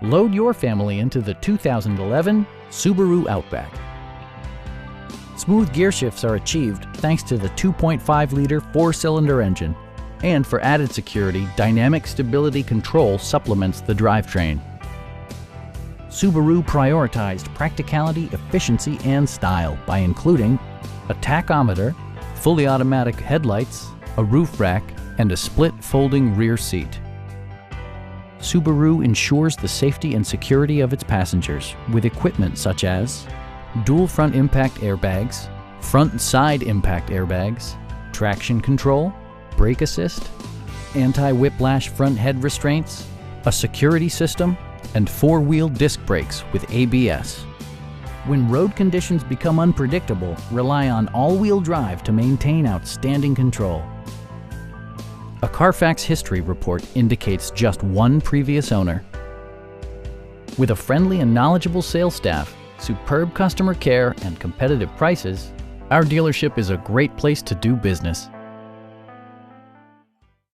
Load your family into the 2011 Subaru Outback. Smooth gear shifts are achieved thanks to the 2.5-liter four-cylinder engine. And for added security, dynamic stability control supplements the drivetrain. Subaru prioritized practicality, efficiency, and style by including a tachometer, fully automatic headlights, a roof rack, and a split folding rear seat. Subaru ensures the safety and security of its passengers with equipment such as dual front impact airbags, front and side impact airbags, traction control, brake assist, anti-whiplash front head restraints, a security system, and four-wheel disc brakes with ABS. When road conditions become unpredictable, rely on all-wheel drive to maintain outstanding control. A Carfax history report indicates just one previous owner. With a friendly and knowledgeable sales staff, superb customer care, and competitive prices, our dealership is a great place to do business.